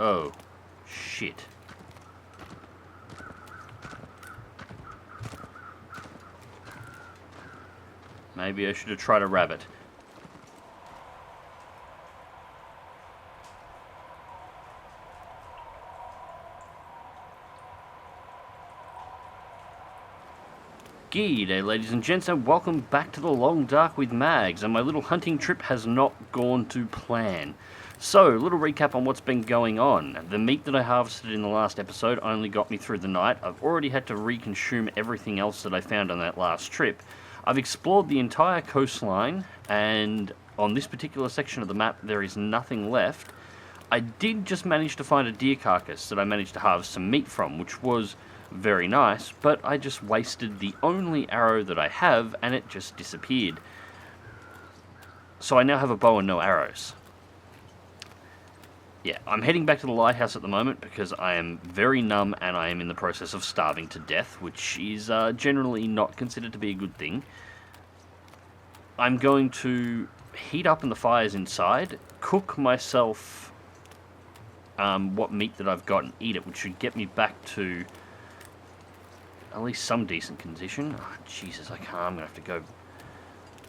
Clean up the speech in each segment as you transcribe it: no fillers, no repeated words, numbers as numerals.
Oh, shit. Maybe I should have tried a rabbit. G'day ladies and gents, and welcome back to the Long Dark with Mags, and my little hunting trip has not gone to plan. So, little recap on what's been going on. The meat that I harvested in the last episode only got me through the night. I've already had to reconsume everything else that I found on that last trip. I've explored the entire coastline, and on this particular section of the map there is nothing left. I did just manage to find a deer carcass that I managed to harvest some meat from, which was very nice, but I just wasted the only arrow that I have and it just disappeared. So I now have a bow and no arrows. Yeah, I'm heading back to the lighthouse at the moment because I am very numb and I am in the process of starving to death, which is generally not considered to be a good thing. I'm going to heat up in the fires inside, cook myself what meat that I've got and eat it, which should get me back to at least some decent condition. Oh, Jesus, I can't. I'm going to have to go...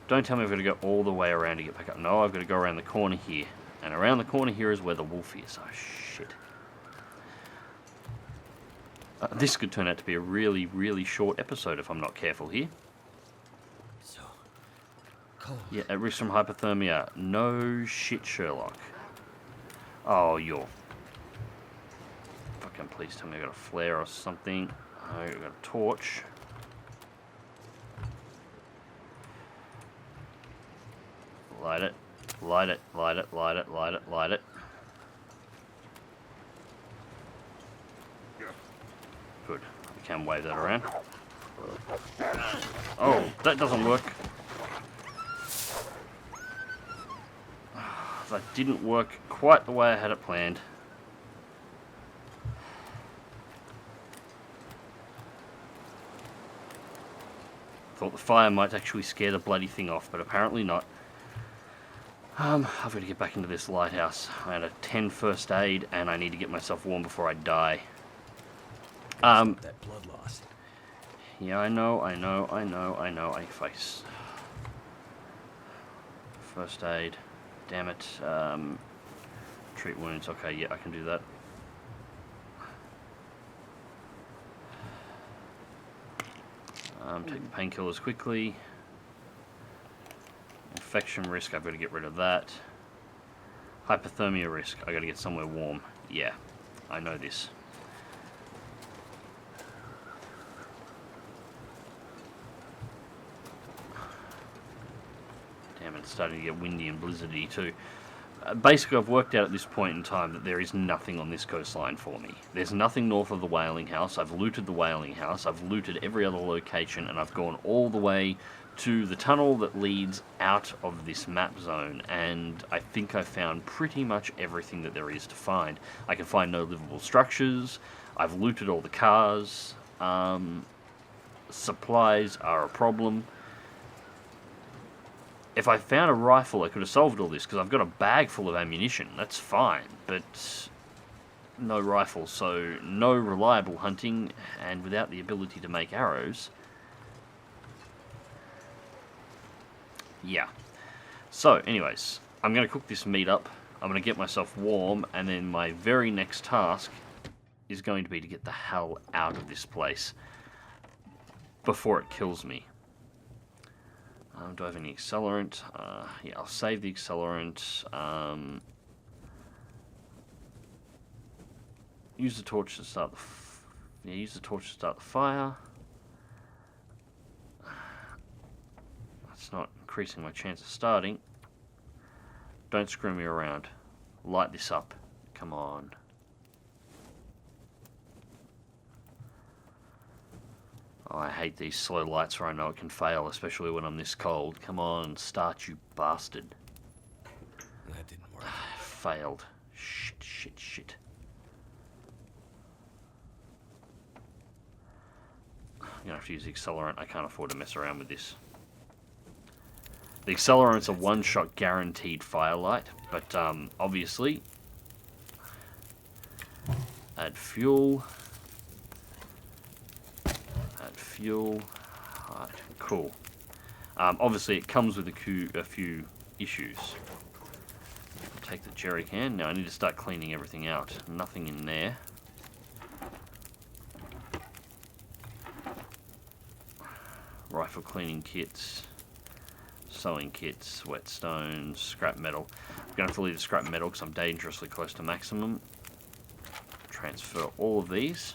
Don't tell me I've got to go all the way around to get back up. No, I've got to go around the corner here. And around the corner here is where the wolf is. Oh, shit. This could turn out to be a really, really short episode if I'm not careful here. So cold. Yeah, at risk from hypothermia. No shit, Sherlock. Oh, you're... Fucking please tell me I've got a flare or something. I've got a torch. Light it. Light it, light it, light it, light it, light it. Good. I can wave that around. Oh, that doesn't work. That didn't work quite the way I had it planned. Thought the fire might actually scare the bloody thing off, but apparently not. I've got to get back into this lighthouse. I had a 10 first aid, and I need to get myself warm before I die. That blood loss. Yeah, I know. I face. First aid. Damn it. Treat wounds. Okay, yeah, I can do that. Take the painkillers quickly. Infection risk, I've got to get rid of that. Hypothermia risk, I've got to get somewhere warm. Yeah, I know this. Damn it, it's starting to get windy and blizzardy too. Basically, I've worked out at this point in time that there is nothing on this coastline for me. There's nothing north of the whaling house. I've looted the whaling house. I've looted every other location, and I've gone all the way to the tunnel that leads out of this map zone, and I think I've found pretty much everything that there is to find. I can find no livable structures. I've looted all the cars. Supplies are a problem. If I found a rifle, I could have solved all this, because I've got a bag full of ammunition. That's fine, but no rifle, so no reliable hunting, and without the ability to make arrows. Yeah. So, anyways, I'm going to cook this meat up. I'm going to get myself warm, and then my very next task is going to be to get the hell out of this place before it kills me. Do I have any accelerant? Yeah, I'll save the accelerant. Use the torch to start the use the torch to start the fire. That's not increasing my chance of starting. Don't screw me around. Light this up. Come on. Oh, I hate these slow lights where I know it can fail, especially when I'm this cold. Come on, start, you bastard. That didn't work. Failed. Shit. I'm gonna have to use the accelerant. I can't afford to mess around with this. The accelerant's a one-shot guaranteed firelight, but obviously Add fuel. Add fuel. Alright, cool. Obviously it comes with a few issues. I'll take the jerry can. Now I need to start cleaning everything out. Nothing in there. Rifle cleaning kits. Sewing kits. Whetstones. Scrap metal. I'm going to have to leave the scrap metal because I'm dangerously close to maximum. Transfer all of these.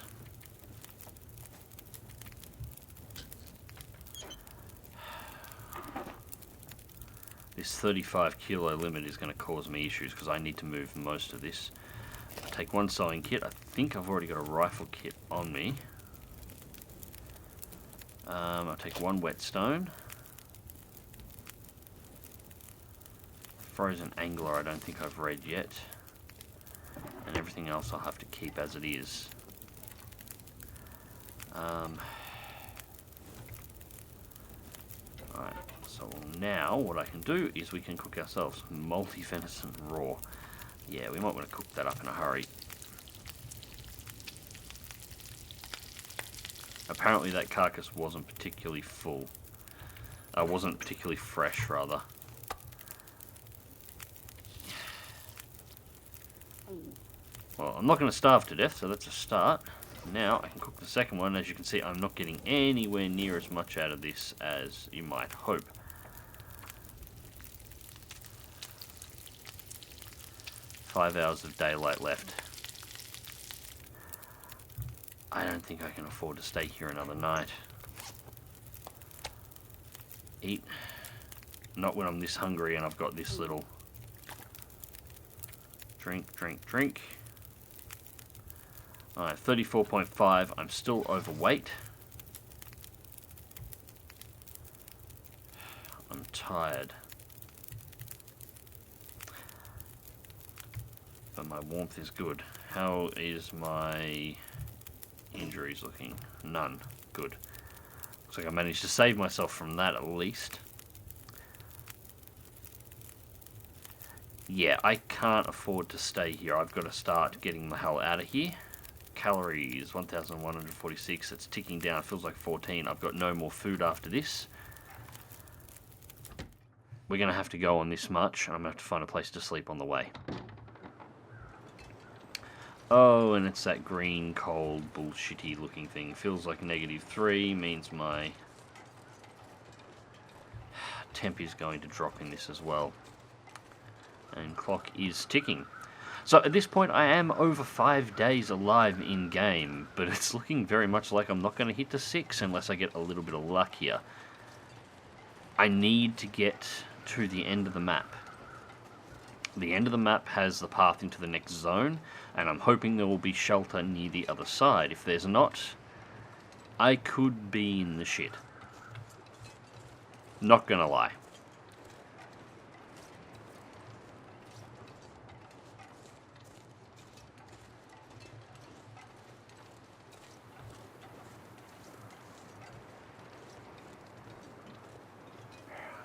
This 35 kilo limit is going to cause me issues because I need to move most of this. I take one sewing kit. I think I've already got a rifle kit on me. I'll take one whetstone. Frozen angler I don't think I've read yet. And everything else I'll have to keep as it is. Alright, so now what I can do is we can cook ourselves multi-venison raw. Yeah, we might want to cook that up in a hurry. Apparently that carcass wasn't particularly full. Wasn't particularly fresh, rather. Well, I'm not going to starve to death, so that's a start. Now I can cook the second one. As you can see, I'm not getting anywhere near as much out of this as you might hope. Five hours of daylight left. I don't think I can afford to stay here another night. Eat. Not when I'm this hungry and I've got this little. Drink, drink, drink. Alright, 34.5. I'm still overweight. I'm tired. But my warmth is good. How is my injuries looking? None. Good. Looks like I managed to save myself from that at least. Yeah, I can't afford to stay here. I've got to start getting the hell out of here. Calories, 1,146. It's ticking down. It feels like 14. I've got no more food after this. We're going to have to go on this much, and I'm going to have to find a place to sleep on the way. Oh, and it's that green, cold, bullshitty looking thing. Feels like -3, means my temp is going to drop in this as well. And clock is ticking. So at this point I am over 5 days alive in game, but it's looking very much like I'm not going to hit the 6 unless I get a little bit of luck here. I need to get to the end of the map. The end of the map has the path into the next zone, and I'm hoping there will be shelter near the other side. If there's not, I could be in the shit. Not gonna lie.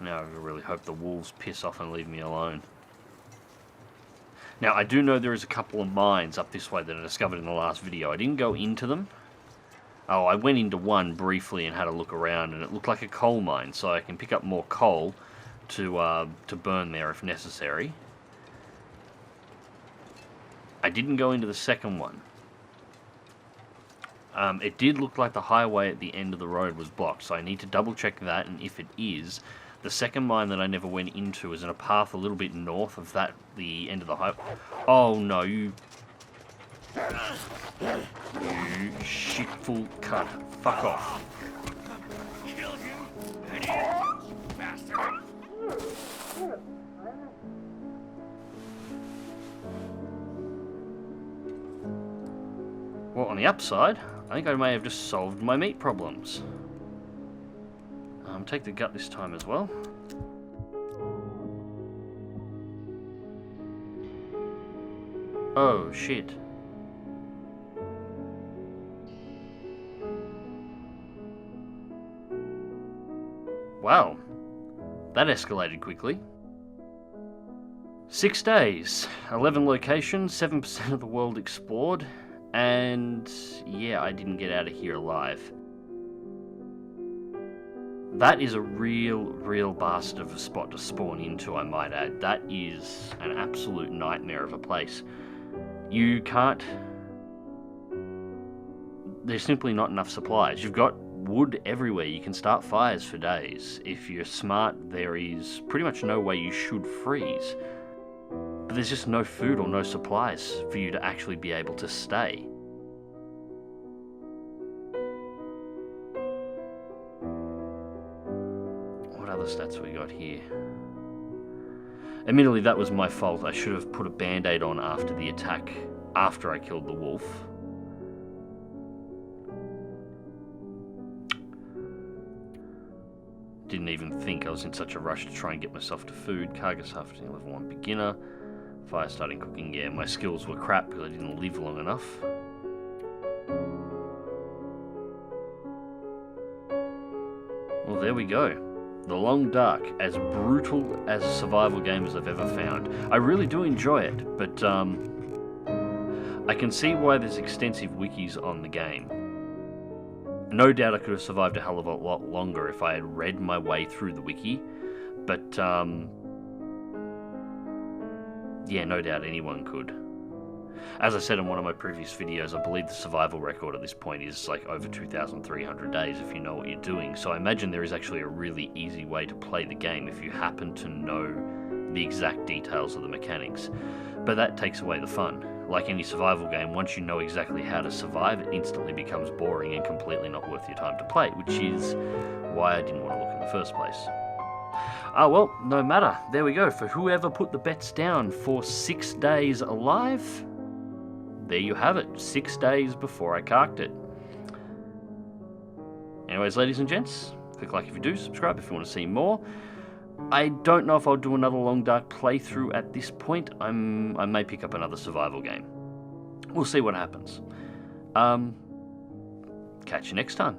Now I really hope the wolves piss off and leave me alone. Now, I do know there is a couple of mines up this way that I discovered in the last video. I didn't go into them. Oh, I went into one briefly and had a look around, and it looked like a coal mine, so I can pick up more coal to burn there if necessary. I didn't go into the second one. It did look like the highway at the end of the road was blocked, so I need to double check that, and if it is, the second mine that I never went into is in a path a little bit north of that, the end of the highway. Oh no, you shitful cunt. Fuck off. Killed him, idiot, bastard. Well, on the upside, I think I may have just solved my meat problems. Take the gut this time as well. Oh, shit. Wow. That escalated quickly. 6 days, 11 locations, 7% of the world explored, And yeah, I didn't get out of here alive. That is a real bastard of a spot to spawn into, I might add. That is an absolute nightmare of a place. You can't... There's simply not enough supplies. You've got wood everywhere. You can start fires for days. If you're smart, there is pretty much no way you should freeze. But there's just no food or no supplies for you to actually be able to stay. What other stats we got here? Admittedly, that was my fault. I should have put a band-aid on after the attack, after I killed the wolf. Didn't even think I was in such a rush to try and get myself to food. Cargo softening, level 1 beginner. Fire starting cooking, yeah, my skills were crap because I didn't live long enough. Well, there we go. The Long Dark, as brutal as a survival game as I've ever found. I really do enjoy it, but I can see why there's extensive wikis on the game. No doubt I could have survived a hell of a lot longer if I had read my way through the wiki, but yeah, no doubt anyone could. As I said in one of my previous videos, I believe the survival record at this point is like over 2,300 days if you know what you're doing, so I imagine there is actually a really easy way to play the game if you happen to know the exact details of the mechanics. But that takes away the fun. Like any survival game, once you know exactly how to survive, it instantly becomes boring and completely not worth your time to play, which is why I didn't want to look in the first place. Ah, well, no matter. There we go. For whoever put the bets down for 6 days alive, there you have it. 6 days before I carked it. Anyways, ladies and gents, click like if you do, subscribe if you want to see more. I don't know if I'll do another Long Dark playthrough at this point. I may pick up another survival game. We'll see what happens. Catch you next time.